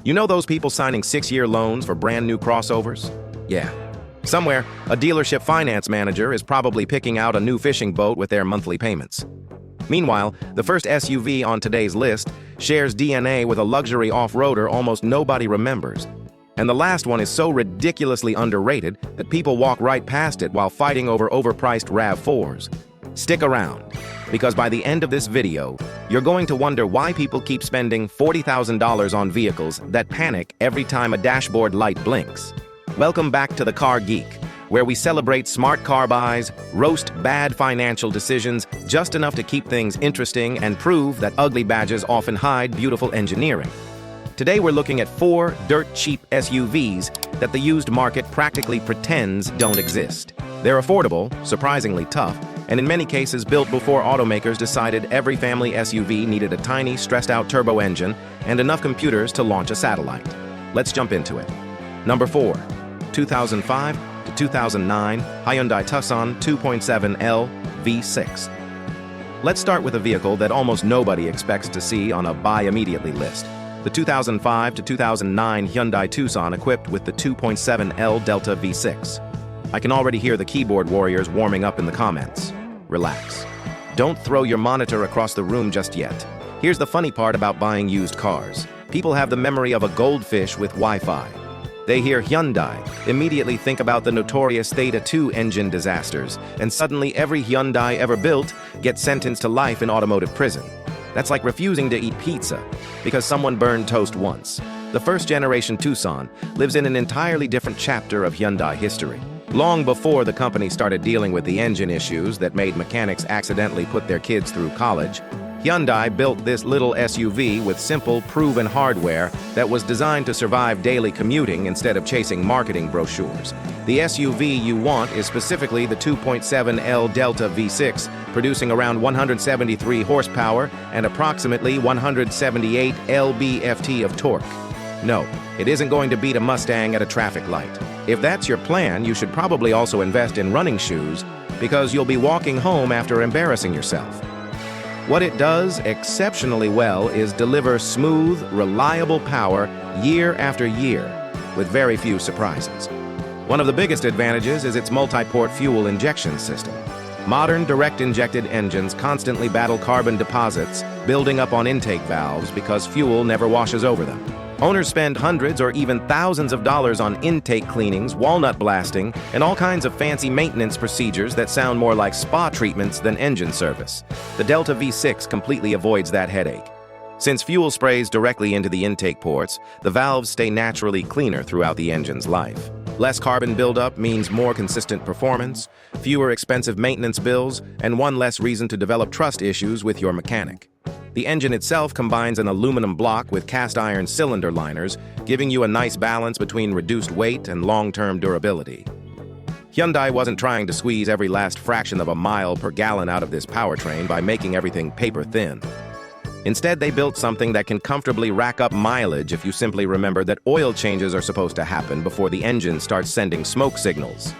You know those people signing 6-year loans for brand new crossovers? Yeah. Somewhere, a dealership finance manager is probably picking out a new fishing boat with their monthly payments. Meanwhile, the first SUV on today's list shares DNA with a luxury off-roader almost nobody remembers. And the last one is so ridiculously underrated that people walk right past it while fighting over overpriced RAV4s. Stick around, because by the end of this video, you're going to wonder why people keep spending $40,000 on vehicles that panic every time a dashboard light blinks. Welcome back to the Car Geek, where we celebrate smart car buys, roast bad financial decisions just enough to keep things interesting, and prove that ugly badges often hide beautiful engineering. Today we're looking at 4 dirt-cheap SUVs that the used market practically pretends don't exist. They're affordable, surprisingly tough, and in many cases built before automakers decided every family SUV needed a tiny, stressed-out turbo engine and enough computers to launch a satellite. Let's jump into it. Number 4. 2005 to 2009 Hyundai Tucson 2.7L V6. Let's start with a vehicle that almost nobody expects to see on a buy immediately list. The 2005 to 2009 Hyundai Tucson equipped with the 2.7L Delta V6. I can already hear the keyboard warriors warming up in the comments. Relax. Don't throw your monitor across the room just yet. Here's the funny part about buying used cars. People have the memory of a goldfish with Wi-Fi. They hear Hyundai, immediately think about the notorious Theta 2 engine disasters, and suddenly every Hyundai ever built gets sentenced to life in automotive prison. That's like refusing to eat pizza because someone burned toast once. The first-generation Tucson lives in an entirely different chapter of Hyundai history. Long before the company started dealing with the engine issues that made mechanics accidentally put their kids through college, Hyundai built this little SUV with simple, proven hardware that was designed to survive daily commuting instead of chasing marketing brochures. The SUV you want is specifically the 2.7L Delta V6, producing around 173 horsepower and approximately 178 lb-ft of torque. No, it isn't going to beat a Mustang at a traffic light. If that's your plan, you should probably also invest in running shoes because you'll be walking home after embarrassing yourself. What it does exceptionally well is deliver smooth, reliable power year after year with very few surprises. One of the biggest advantages is its multi-port fuel injection system. Modern direct-injected engines constantly battle carbon deposits building up on intake valves because fuel never washes over them. Owners spend hundreds or even thousands of dollars on intake cleanings, walnut blasting, and all kinds of fancy maintenance procedures that sound more like spa treatments than engine service. The Delta V6 completely avoids that headache. Since fuel sprays directly into the intake ports, the valves stay naturally cleaner throughout the engine's life. Less carbon buildup means more consistent performance, fewer expensive maintenance bills, and one less reason to develop trust issues with your mechanic. The engine itself combines an aluminum block with cast iron cylinder liners, giving you a nice balance between reduced weight and long-term durability. Hyundai wasn't trying to squeeze every last fraction of a mile per gallon out of this powertrain by making everything paper thin. Instead, they built something that can comfortably rack up mileage if you simply remember that oil changes are supposed to happen before the engine starts sending smoke signals.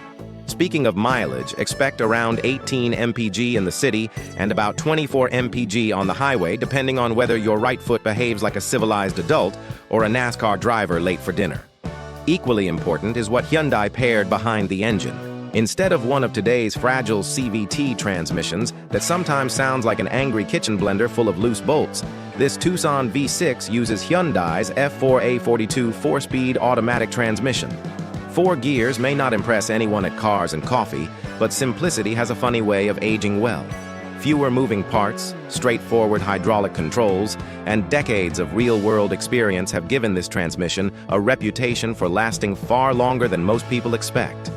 Speaking of mileage, expect around 18 mpg in the city and about 24 mpg on the highway, depending on whether your right foot behaves like a civilized adult or a NASCAR driver late for dinner. Equally important is what Hyundai paired behind the engine. Instead of one of today's fragile CVT transmissions that sometimes sounds like an angry kitchen blender full of loose bolts, this Tucson V6 uses Hyundai's F4A42 4-speed automatic transmission. 4 gears may not impress anyone at Cars and Coffee, but simplicity has a funny way of aging well. Fewer moving parts, straightforward hydraulic controls, and decades of real-world experience have given this transmission a reputation for lasting far longer than most people expect.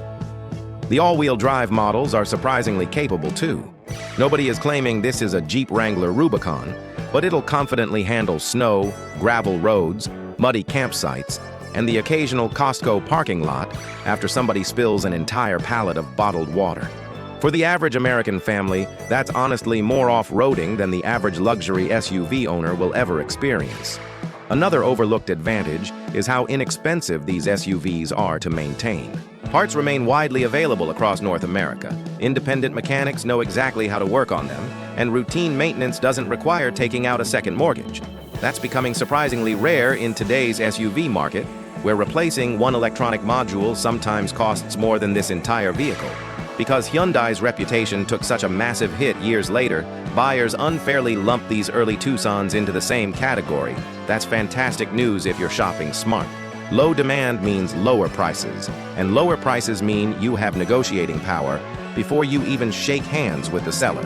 The all-wheel drive models are surprisingly capable too. Nobody is claiming this is a Jeep Wrangler Rubicon, but it'll confidently handle snow, gravel roads, muddy campsites, and the occasional Costco parking lot after somebody spills an entire pallet of bottled water. For the average American family, that's honestly more off-roading than the average luxury SUV owner will ever experience. Another overlooked advantage is how inexpensive these SUVs are to maintain. Parts remain widely available across North America. Independent mechanics know exactly how to work on them, and routine maintenance doesn't require taking out a second mortgage. That's becoming surprisingly rare in today's SUV market, where replacing one electronic module sometimes costs more than this entire vehicle. Because Hyundai's reputation took such a massive hit years later, buyers unfairly lump these early Tucsons into the same category. That's fantastic news if you're shopping smart. Low demand means lower prices, and lower prices mean you have negotiating power before you even shake hands with the seller.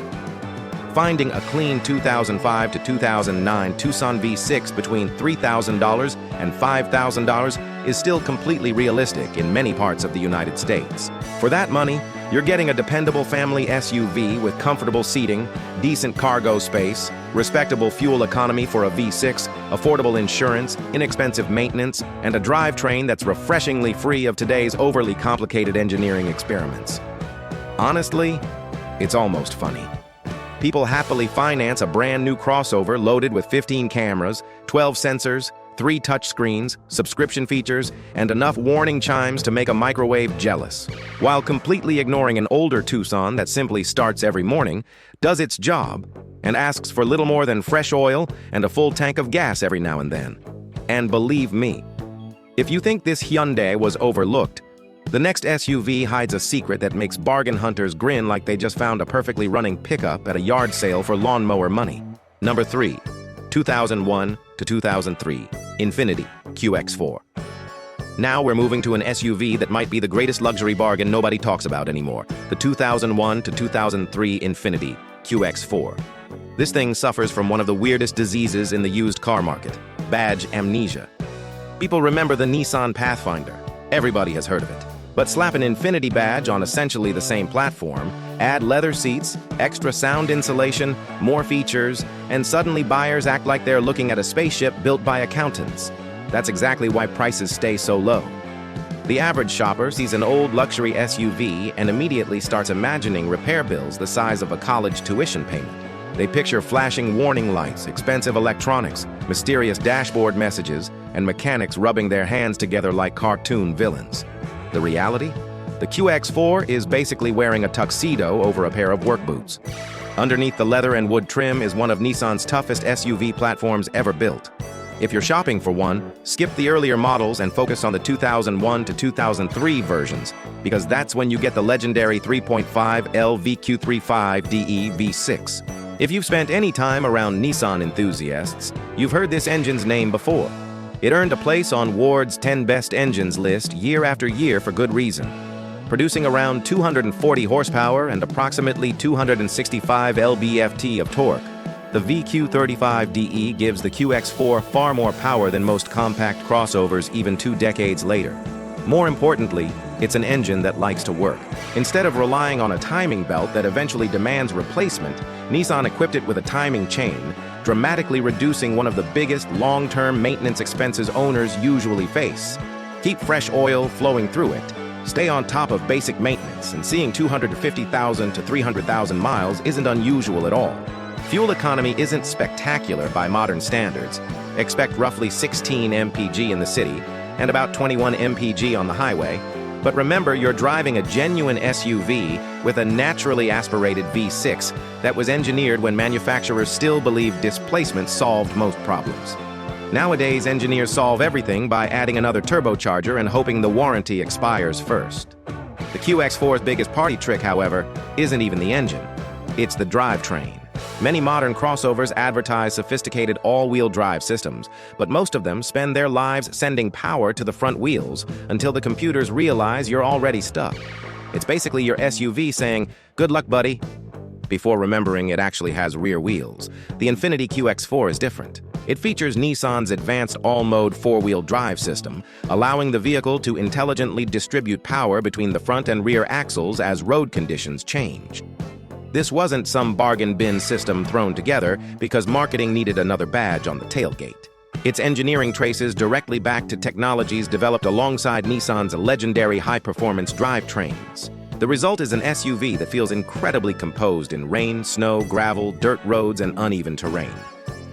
Finding a clean 2005 to 2009 Tucson V6 between $3,000 and $5,000 is still completely realistic in many parts of the United States. For that money, you're getting a dependable family SUV with comfortable seating, decent cargo space, respectable fuel economy for a V6, affordable insurance, inexpensive maintenance, and a drivetrain that's refreshingly free of today's overly complicated engineering experiments. Honestly, it's almost funny. People happily finance a brand new crossover loaded with 15 cameras, 12 sensors, 3 touchscreens, subscription features, and enough warning chimes to make a microwave jealous, while completely ignoring an older Tucson that simply starts every morning, does its job, and asks for little more than fresh oil and a full tank of gas every now and then. And believe me, if you think this Hyundai was overlooked, the next SUV hides a secret that makes bargain hunters grin like they just found a perfectly running pickup at a yard sale for lawnmower money. Number 3. 2001 to 2003 Infiniti QX4. Now we're moving to an SUV that might be the greatest luxury bargain nobody talks about anymore, the 2001 to 2003 Infiniti QX4. This thing suffers from one of the weirdest diseases in the used car market, badge amnesia. People remember the Nissan Pathfinder. Everybody has heard of it. But slap an Infiniti badge on essentially the same platform, add leather seats, extra sound insulation, more features, and suddenly buyers act like they're looking at a spaceship built by accountants. That's exactly why prices stay so low. The average shopper sees an old luxury SUV and immediately starts imagining repair bills the size of a college tuition payment. They picture flashing warning lights, expensive electronics, mysterious dashboard messages, and mechanics rubbing their hands together like cartoon villains. The reality? The QX4 is basically wearing a tuxedo over a pair of work boots. Underneath the leather and wood trim is one of Nissan's toughest SUV platforms ever built. If you're shopping for one, skip the earlier models and focus on the 2001 to 2003 versions, because that's when you get the legendary 3.5L VQ35DE V6. If you've spent any time around Nissan enthusiasts, you've heard this engine's name before. It earned a place on Ward's 10 Best Engines list year after year for good reason. Producing around 240 horsepower and approximately 265 lb-ft of torque, the VQ35DE gives the QX4 far more power than most compact crossovers even 2 decades later. More importantly, it's an engine that likes to work. Instead of relying on a timing belt that eventually demands replacement, Nissan equipped it with a timing chain, dramatically reducing one of the biggest long-term maintenance expenses owners usually face. Keep fresh oil flowing through it, stay on top of basic maintenance, and seeing 250,000 to 300,000 miles isn't unusual at all. Fuel economy isn't spectacular by modern standards. Expect roughly 16 mpg in the city and about 21 mpg on the highway, but remember you're driving a genuine SUV with a naturally aspirated V6 that was engineered when manufacturers still believed displacement solved most problems. Nowadays, engineers solve everything by adding another turbocharger and hoping the warranty expires first. The QX4's biggest party trick, however, isn't even the engine. It's the drivetrain. Many modern crossovers advertise sophisticated all-wheel drive systems, but most of them spend their lives sending power to the front wheels until the computers realize you're already stuck. It's basically your SUV saying, "Good luck, buddy," before remembering it actually has rear wheels. The Infiniti QX4 is different. It features Nissan's advanced all-mode four-wheel drive system, allowing the vehicle to intelligently distribute power between the front and rear axles as road conditions change. This wasn't some bargain bin system thrown together because marketing needed another badge on the tailgate. Its engineering traces directly back to technologies developed alongside Nissan's legendary high-performance drivetrains. The result is an SUV that feels incredibly composed in rain, snow, gravel, dirt roads, and uneven terrain.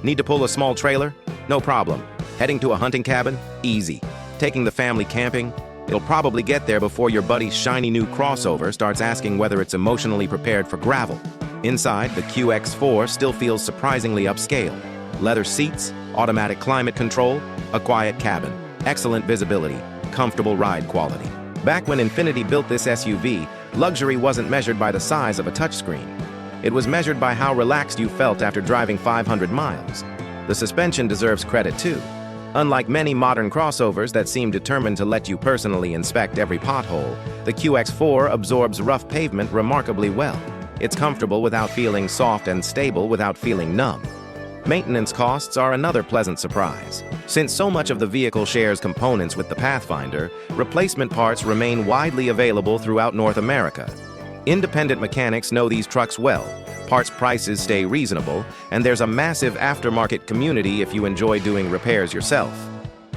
Need to pull a small trailer? No problem. Heading to a hunting cabin? Easy. Taking the family camping? It'll probably get there before your buddy's shiny new crossover starts asking whether it's emotionally prepared for gravel. Inside, the QX4 still feels surprisingly upscale. Leather seats, automatic climate control, a quiet cabin, excellent visibility, comfortable ride quality. Back when Infiniti built this SUV, luxury wasn't measured by the size of a touchscreen. It was measured by how relaxed you felt after driving 500 miles. The suspension deserves credit too. Unlike many modern crossovers that seem determined to let you personally inspect every pothole, the QX4 absorbs rough pavement remarkably well. It's comfortable without feeling soft and stable without feeling numb. Maintenance costs are another pleasant surprise. Since so much of the vehicle shares components with the Pathfinder, replacement parts remain widely available throughout North America. Independent mechanics know these trucks well, parts prices stay reasonable, and there's a massive aftermarket community if you enjoy doing repairs yourself.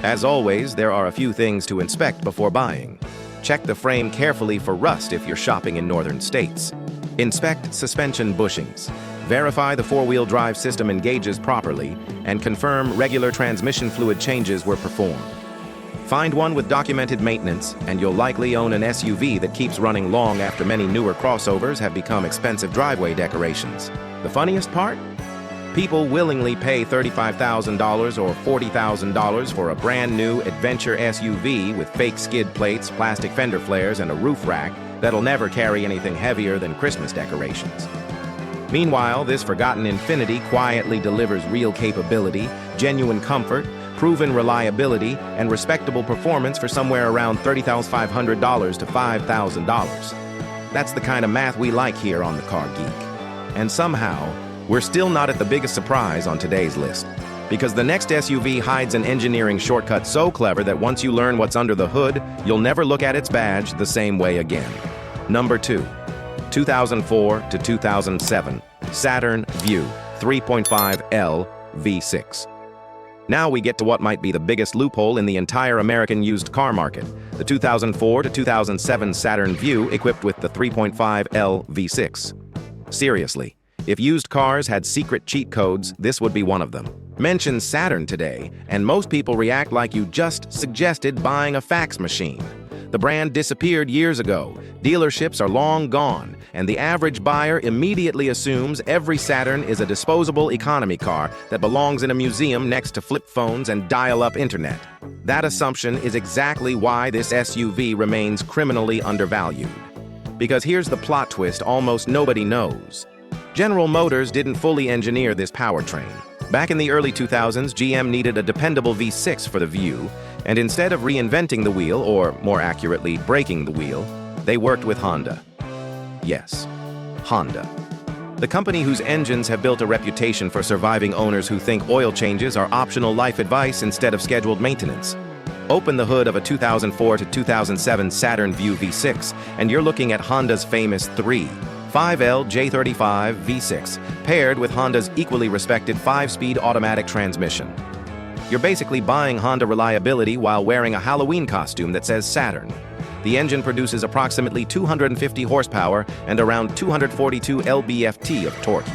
As always, there are a few things to inspect before buying. Check the frame carefully for rust if you're shopping in northern states. Inspect suspension bushings. Verify the four-wheel drive system engages properly, and confirm regular transmission fluid changes were performed. Find one with documented maintenance, and you'll likely own an SUV that keeps running long after many newer crossovers have become expensive driveway decorations. The funniest part? People willingly pay $35,000 or $40,000 for a brand new adventure SUV with fake skid plates, plastic fender flares, and a roof rack that'll never carry anything heavier than Christmas decorations. Meanwhile, this forgotten Infiniti quietly delivers real capability, genuine comfort, proven reliability, and respectable performance for somewhere around $30,500 to $5,000. That's the kind of math we like here on the Car Geek. And somehow, we're still not at the biggest surprise on today's list, because the next SUV hides an engineering shortcut so clever that once you learn what's under the hood, you'll never look at its badge the same way again. Number 2. 2004 to 2007 Saturn Vue 3.5L V6. Now we get to what might be the biggest loophole in the entire American used car market, the 2004 to 2007 Saturn Vue equipped with the 3.5L V6. Seriously, if used cars had secret cheat codes, this would be one of them. Mention Saturn today, and most people react like you just suggested buying a fax machine. The brand disappeared years ago, dealerships are long gone, and the average buyer immediately assumes every Saturn is a disposable economy car that belongs in a museum next to flip phones and dial-up internet. That assumption is exactly why this SUV remains criminally undervalued. Because here's the plot twist almost nobody knows. General Motors didn't fully engineer this powertrain. Back in the early 2000s, GM needed a dependable V6 for the Vue, and instead of reinventing the wheel, or more accurately, breaking the wheel, they worked with Honda. Yes, Honda. The company whose engines have built a reputation for surviving owners who think oil changes are optional life advice instead of scheduled maintenance. Open the hood of a 2004 to 2007 Saturn Vue V6, and you're looking at Honda's famous 5L J35 V6, paired with Honda's equally respected 5-speed automatic transmission. You're basically buying Honda reliability while wearing a Halloween costume that says Saturn. The engine produces approximately 250 horsepower and around 242 lb-ft of torque,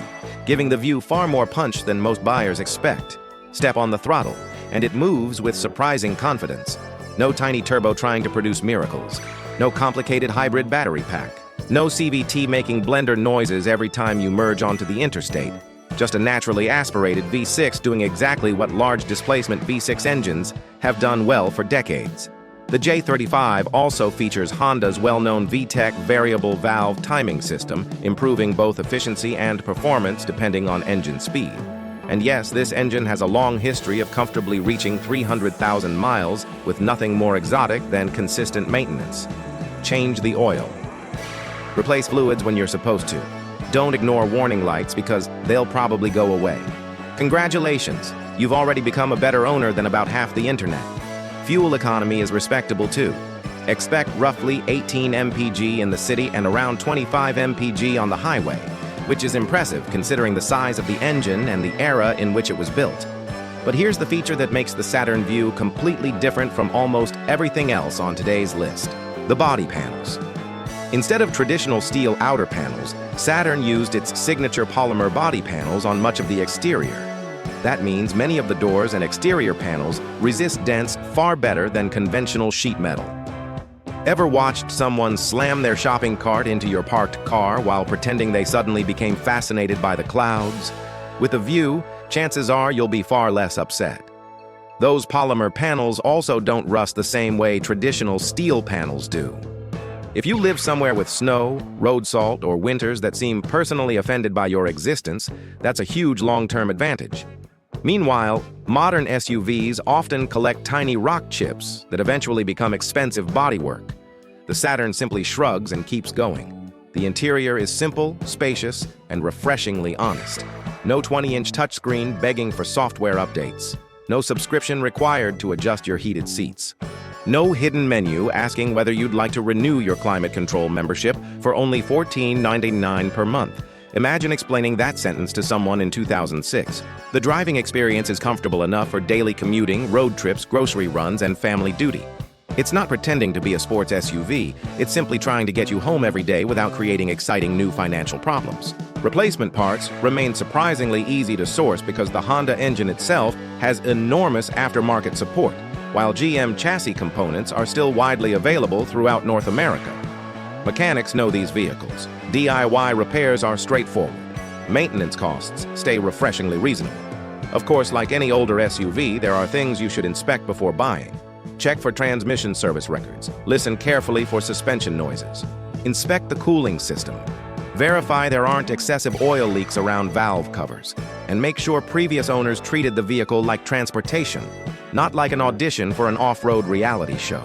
giving the Vue far more punch than most buyers expect. Step on the throttle, and it moves with surprising confidence. No tiny turbo trying to produce miracles. No complicated hybrid battery pack. No CVT making blender noises every time you merge onto the interstate. Just a naturally aspirated V6 doing exactly what large displacement V6 engines have done well for decades. The J35 also features Honda's well-known VTEC variable valve timing system, improving both efficiency and performance depending on engine speed. And yes, this engine has a long history of comfortably reaching 300,000 miles with nothing more exotic than consistent maintenance. Change the oil. Replace fluids when you're supposed to. Don't ignore warning lights because they'll probably go away. Congratulations, you've already become a better owner than about half the internet. Fuel economy is respectable too. Expect roughly 18 mpg in the city and around 25 mpg on the highway, which is impressive considering the size of the engine and the era in which it was built. But here's the feature that makes the Saturn Vue completely different from almost everything else on today's list: the body panels. Instead of traditional steel outer panels, Saturn used its signature polymer body panels on much of the exterior. That means many of the doors and exterior panels resist dents far better than conventional sheet metal. Ever watched someone slam their shopping cart into your parked car while pretending they suddenly became fascinated by the clouds? With a Vue, chances are you'll be far less upset. Those polymer panels also don't rust the same way traditional steel panels do. If you live somewhere with snow, road salt, or winters that seem personally offended by your existence, that's a huge long-term advantage. Meanwhile, modern SUVs often collect tiny rock chips that eventually become expensive bodywork. The Saturn simply shrugs and keeps going. The interior is simple, spacious, and refreshingly honest. No 20-inch touchscreen begging for software updates. No subscription required to adjust your heated seats. No hidden menu asking whether you'd like to renew your climate control membership for only $14.99 per month. Imagine explaining that sentence to someone in 2006. The driving experience is comfortable enough for daily commuting, road trips, grocery runs, and family duty. It's not pretending to be a sports SUV, it's simply trying to get you home every day without creating exciting new financial problems. Replacement parts remain surprisingly easy to source because the Honda engine itself has enormous aftermarket support, while GM chassis components are still widely available throughout North America. Mechanics know these vehicles. DIY repairs are straightforward. Maintenance costs stay refreshingly reasonable. Of course, like any older SUV, there are things you should inspect before buying. Check for transmission service records. Listen carefully for suspension noises. Inspect the cooling system. Verify there aren't excessive oil leaks around valve covers. And make sure previous owners treated the vehicle like transportation, not like an audition for an off-road reality show.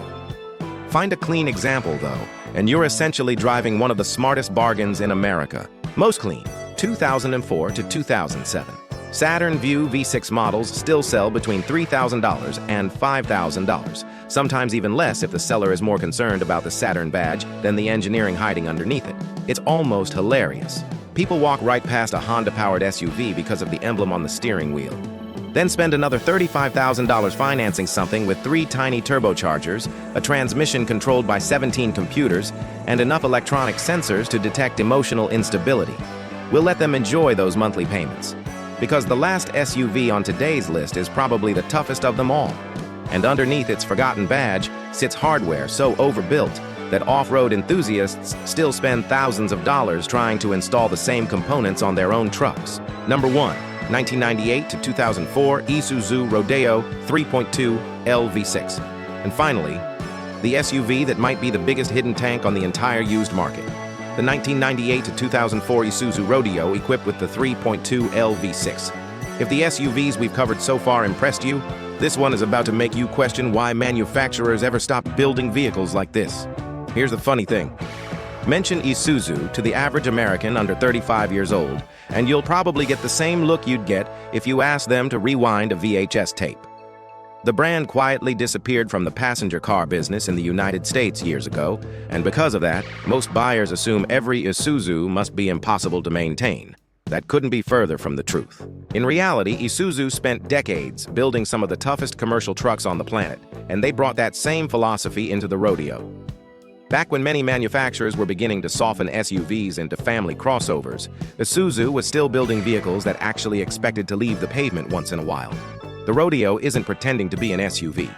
Find a clean example, though, and you're essentially driving one of the smartest bargains in America. Most clean, 2004 to 2007. Saturn Vue V6 models still sell between $3,000 and $5,000, sometimes even less if the seller is more concerned about the Saturn badge than the engineering hiding underneath it. It's almost hilarious. People walk right past a Honda-powered SUV because of the emblem on the steering wheel. Then spend another $35,000 financing something with 3 tiny turbochargers, a transmission controlled by 17 computers, and enough electronic sensors to detect emotional instability. We'll let them enjoy those monthly payments. Because the last SUV on today's list is probably the toughest of them all. And underneath its forgotten badge sits hardware so overbuilt that off-road enthusiasts still spend thousands of dollars trying to install the same components on their own trucks. Number 1, 1998 to 2004 Isuzu Rodeo 3.2 V6. And finally, the SUV that might be the biggest hidden tank on the entire used market. The 1998 to 2004 Isuzu Rodeo equipped with the 3.2 V6. If the SUVs we've covered so far impressed you, this one is about to make you question why manufacturers ever stopped building vehicles like this. Here's the funny thing. Mention Isuzu to the average American under 35 years old, and you'll probably get the same look you'd get if you asked them to rewind a VHS tape. The brand quietly disappeared from the passenger car business in the United States years ago, and because of that, most buyers assume every Isuzu must be impossible to maintain. That couldn't be further from the truth. In reality, Isuzu spent decades building some of the toughest commercial trucks on the planet, and they brought that same philosophy into the Rodeo. Back when many manufacturers were beginning to soften SUVs into family crossovers, Isuzu was still building vehicles that actually expected to leave the pavement once in a while. The Rodeo isn't pretending to be an SUV.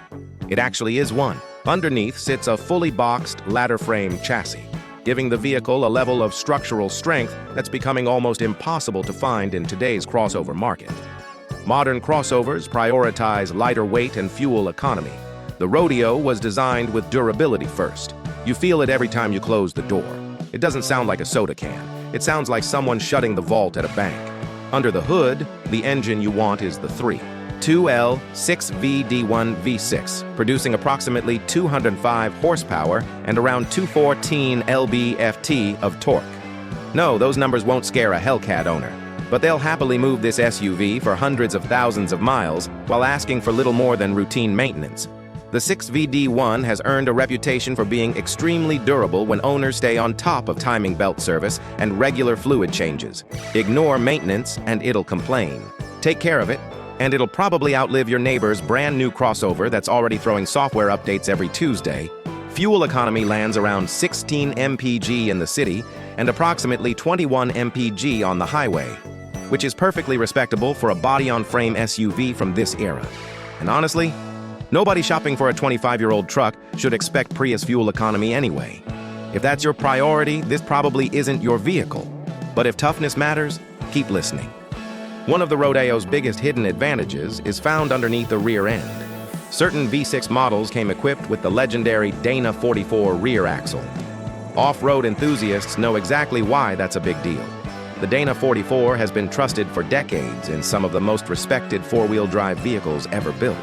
It actually is one. Underneath sits a fully boxed ladder frame chassis, giving the vehicle a level of structural strength that's becoming almost impossible to find in today's crossover market. Modern crossovers prioritize lighter weight and fuel economy. The Rodeo was designed with durability first. You feel it every time you close the door. It doesn't sound like a soda can. It sounds like someone shutting the vault at a bank. Under the hood, the engine you want is the 2L 6VD1 V6, producing approximately 205 horsepower and around 214 lb-ft of torque. No, those numbers won't scare a Hellcat owner, but they'll happily move this SUV for hundreds of thousands of miles while asking for little more than routine maintenance. The 6VD1 has earned a reputation for being extremely durable when owners stay on top of timing belt service and regular fluid changes. Ignore maintenance and it'll complain. Take care of it, and it'll probably outlive your neighbor's brand new crossover that's already throwing software updates every Tuesday. Fuel economy lands around 16 mpg in the city and approximately 21 mpg on the highway, which is perfectly respectable for a body-on-frame SUV from this era. And honestly, nobody shopping for a 25-year-old truck should expect Prius fuel economy anyway. If that's your priority, this probably isn't your vehicle. But if toughness matters, keep listening. One of the Rodeo's biggest hidden advantages is found underneath the rear end. Certain V6 models came equipped with the legendary Dana 44 rear axle. Off-road enthusiasts know exactly why that's a big deal. The Dana 44 has been trusted for decades in some of the most respected four-wheel drive vehicles ever built.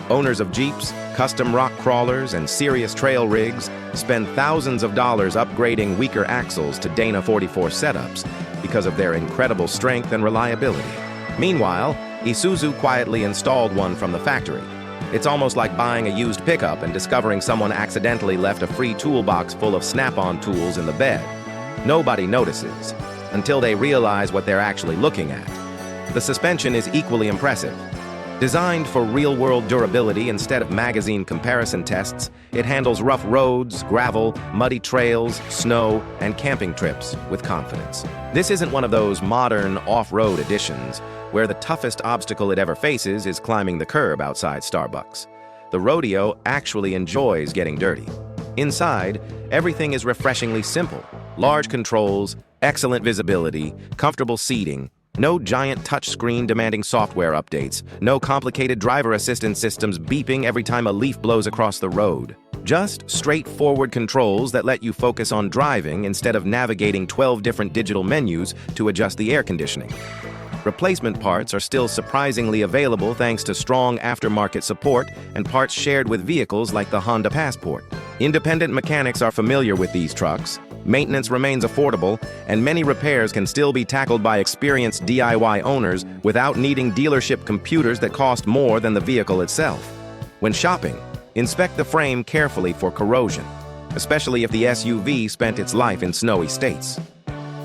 Owners of Jeeps, custom rock crawlers, and serious trail rigs spend thousands of dollars upgrading weaker axles to Dana 44 setups because of their incredible strength and reliability. Meanwhile, Isuzu quietly installed one from the factory. It's almost like buying a used pickup and discovering someone accidentally left a free toolbox full of snap-on tools in the bed. Nobody notices until they realize what they're actually looking at. The suspension is equally impressive. Designed for real-world durability instead of magazine comparison tests, it handles rough roads, gravel, muddy trails, snow, and camping trips with confidence. This isn't one of those modern off-road editions where the toughest obstacle it ever faces is climbing the curb outside Starbucks. The Rodeo actually enjoys getting dirty. Inside, everything is refreshingly simple. Large controls, excellent visibility, comfortable seating, no giant touchscreen demanding software updates, no complicated driver assistance systems beeping every time a leaf blows across the road. Just straightforward controls that let you focus on driving instead of navigating 12 different digital menus to adjust the air conditioning. Replacement parts are still surprisingly available thanks to strong aftermarket support and parts shared with vehicles like the Honda Passport. Independent mechanics are familiar with these trucks. Maintenance remains affordable, and many repairs can still be tackled by experienced DIY owners without needing dealership computers that cost more than the vehicle itself. When shopping, inspect the frame carefully for corrosion, especially if the SUV spent its life in snowy states.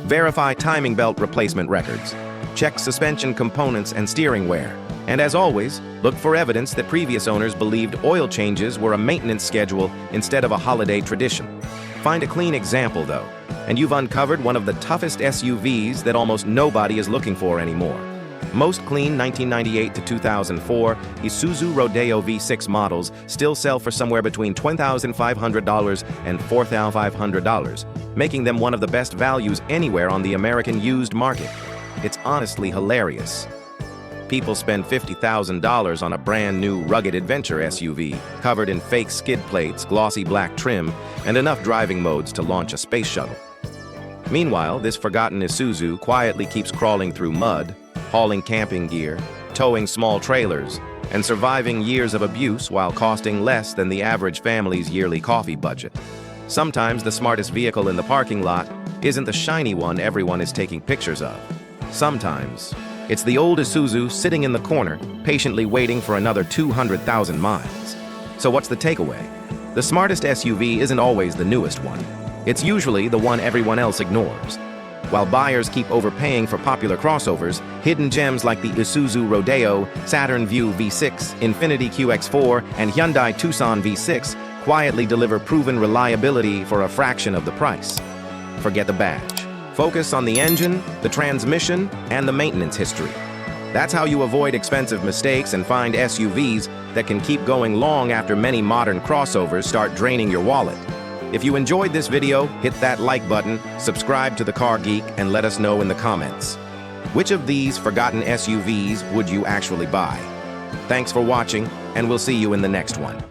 Verify timing belt replacement records. Check suspension components and steering wear. And as always, look for evidence that previous owners believed oil changes were a maintenance schedule instead of a holiday tradition. Find a clean example, though, and you've uncovered one of the toughest SUVs that almost nobody is looking for anymore. Most clean 1998 to 2004 Isuzu Rodeo V6 models still sell for somewhere between $10,500 and $4,500, making them one of the best values anywhere on the American used market. It's honestly hilarious. People spend $50,000 on a brand new rugged adventure SUV, covered in fake skid plates, glossy black trim, and enough driving modes to launch a space shuttle. Meanwhile, this forgotten Isuzu quietly keeps crawling through mud, hauling camping gear, towing small trailers, and surviving years of abuse while costing less than the average family's yearly coffee budget. Sometimes the smartest vehicle in the parking lot isn't the shiny one everyone is taking pictures of. Sometimes it's the old Isuzu sitting in the corner, patiently waiting for another 200,000 miles. So what's the takeaway? The smartest SUV isn't always the newest one. It's usually the one everyone else ignores. While buyers keep overpaying for popular crossovers, hidden gems like the Isuzu Rodeo, Saturn Vue V6, Infiniti QX4, and Hyundai Tucson V6 quietly deliver proven reliability for a fraction of the price. Forget the badge. Focus on the engine, the transmission, and the maintenance history. That's how you avoid expensive mistakes and find SUVs that can keep going long after many modern crossovers start draining your wallet. If you enjoyed this video, hit that like button, subscribe to the Car Geek, and let us know in the comments. Which of these forgotten SUVs would you actually buy? Thanks for watching, and we'll see you in the next one.